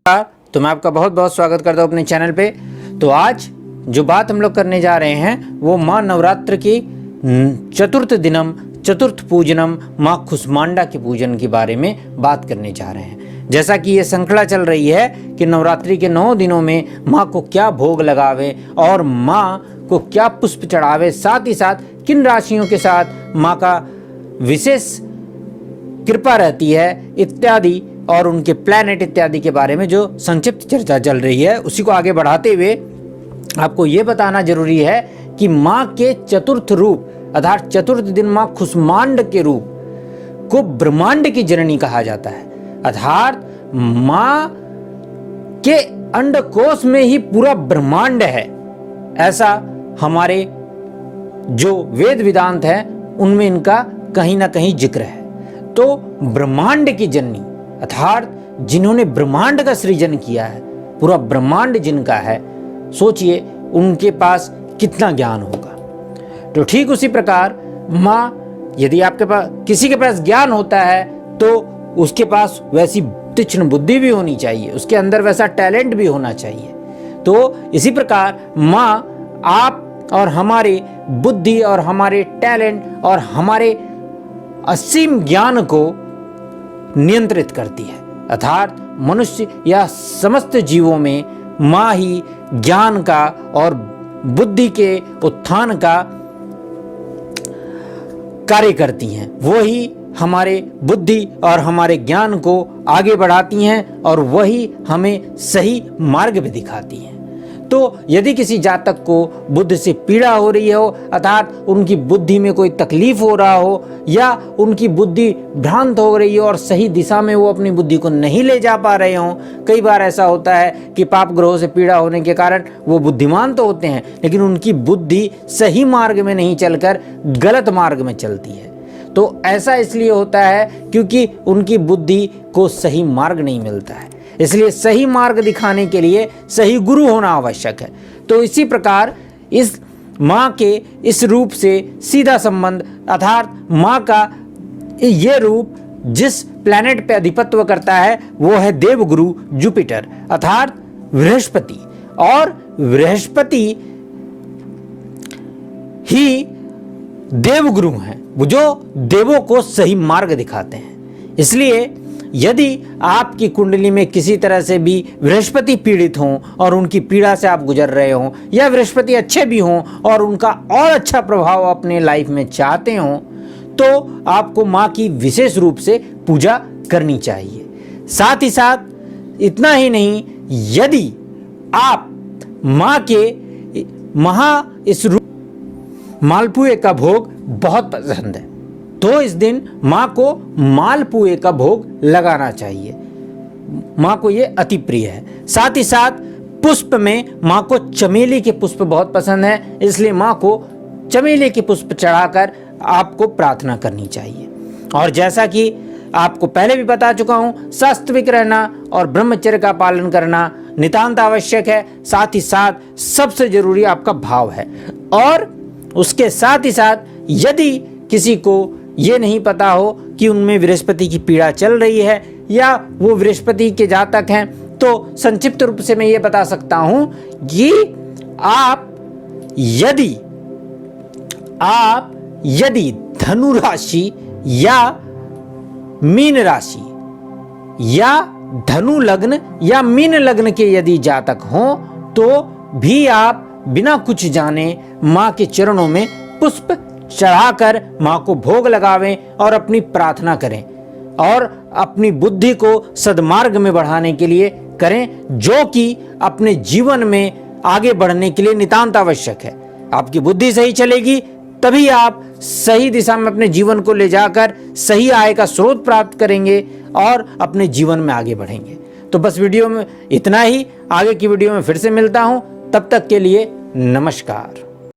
तो मैं आपका बहुत बहुत स्वागत करता हूँ अपने चैनल पे। तो आज जो बात हम लोग करने जा रहे हैं वो माँ नवरात्र की चतुर्थ दिनम चतुर्थ पूजनम माँ कुष्मांडा के पूजन के बारे में बात करने जा रहे हैं। जैसा कि ये श्रृंखला चल रही है कि नवरात्रि के 9 दिनों में माँ को क्या भोग लगावे और माँ को क्या पुष्प चढ़ावे, साथ ही साथ किन राशियों के साथ माँ का विशेष कृपा रहती है इत्यादि, और उनके प्लैनेट इत्यादि के बारे में जो संक्षिप्त चर्चा चल रही है उसी को आगे बढ़ाते हुए आपको ये बताना जरूरी है कि माँ के चतुर्थ रूप अर्थात चतुर्थ दिन माँ कुष्मांड के रूप को ब्रह्मांड की जननी कहा जाता है। अर्थात माँ के अंडकोश में ही पूरा ब्रह्मांड है, ऐसा हमारे जो वेद वेदांत है उनमें इनका कहीं ना कहीं जिक्र है। तो ब्रह्मांड की जननी अर्थात जिन्होंने ब्रह्मांड का सृजन किया है, पूरा ब्रह्मांड जिनका है, सोचिए उनके पास कितना ज्ञान होगा। तो ठीक उसी प्रकार माँ, यदि आपके पास किसी के पास ज्ञान होता है तो उसके पास वैसी तीक्ष्ण बुद्धि भी होनी चाहिए, उसके अंदर वैसा टैलेंट भी होना चाहिए। तो इसी प्रकार माँ आप और हमारे बुद्धि और हमारे टैलेंट और हमारे असीम ज्ञान को नियंत्रित करती है। अर्थात मनुष्य या समस्त जीवों में माँ ही ज्ञान का और बुद्धि के उत्थान का कार्य करती हैं। वो ही हमारे बुद्धि और हमारे ज्ञान को आगे बढ़ाती हैं और वही हमें सही मार्ग भी दिखाती हैं। तो यदि किसी जातक को बुद्धि से पीड़ा हो रही हो, अर्थात उनकी बुद्धि में कोई तकलीफ हो रहा हो या उनकी बुद्धि भ्रांत हो रही हो और सही दिशा में वो अपनी बुद्धि को नहीं ले जा पा रहे हों, कई बार ऐसा होता है कि पाप ग्रहों से पीड़ा होने के कारण वो बुद्धिमान तो होते हैं लेकिन उनकी बुद्धि सही मार्ग में नहीं चलकर गलत मार्ग में चलती है। तो ऐसा इसलिए होता है क्योंकि उनकी बुद्धि को सही मार्ग नहीं मिलता है, इसलिए सही मार्ग दिखाने के लिए सही गुरु होना आवश्यक है। तो इसी प्रकार इस माँ के इस रूप से सीधा संबंध, अर्थात माँ का ये रूप जिस प्लैनेट पे अधिपत्य करता है वो है देवगुरु जुपिटर अर्थात बृहस्पति, और बृहस्पति ही देवगुरु हैं, वो जो देवों को सही मार्ग दिखाते हैं। इसलिए यदि आपकी कुंडली में किसी तरह से भी बृहस्पति पीड़ित हों और उनकी पीड़ा से आप गुजर रहे हों, या बृहस्पति अच्छे भी हों और उनका और अच्छा प्रभाव अपने लाइफ में चाहते हों, तो आपको माँ की विशेष रूप से पूजा करनी चाहिए। साथ ही साथ इतना ही नहीं, यदि आप माँ के इस रूप मालपुए का भोग बहुत पसंद है तो इस दिन माँ को मालपुए का भोग लगाना चाहिए, माँ को ये अति प्रिय है। साथ ही साथ पुष्प में माँ को चमेली के पुष्प बहुत पसंद है, इसलिए माँ को चमेली के पुष्प चढ़ाकर आपको प्रार्थना करनी चाहिए। और जैसा कि आपको पहले भी बता चुका हूँ, सात्विक रहना और ब्रह्मचर्य का पालन करना नितांत आवश्यक है। साथ ही साथ सबसे जरूरी आपका भाव है। और उसके साथ ही साथ यदि किसी को ये नहीं पता हो कि उनमें बृहस्पति की पीड़ा चल रही है या वो बृहस्पति के जातक हैं, तो संक्षिप्त रूप से मैं ये बता सकता हूं कि आप यदि धनु राशि या मीन राशि या धनु लग्न या मीन लग्न के यदि जातक हों तो भी आप बिना कुछ जाने माँ के चरणों में पुष्प चढ़ाकर माँ को भोग लगावें और अपनी प्रार्थना करें और अपनी बुद्धि को सद्मार्ग में बढ़ाने के लिए करें, जो कि अपने जीवन में आगे बढ़ने के लिए नितांत आवश्यक है। आपकी बुद्धि सही चलेगी तभी आप सही दिशा में अपने जीवन को ले जाकर सही आय का स्रोत प्राप्त करेंगे और अपने जीवन में आगे बढ़ेंगे। तो बस वीडियो में इतना ही, आगे की वीडियो में फिर से मिलता हूं, तब तक के लिए नमस्कार।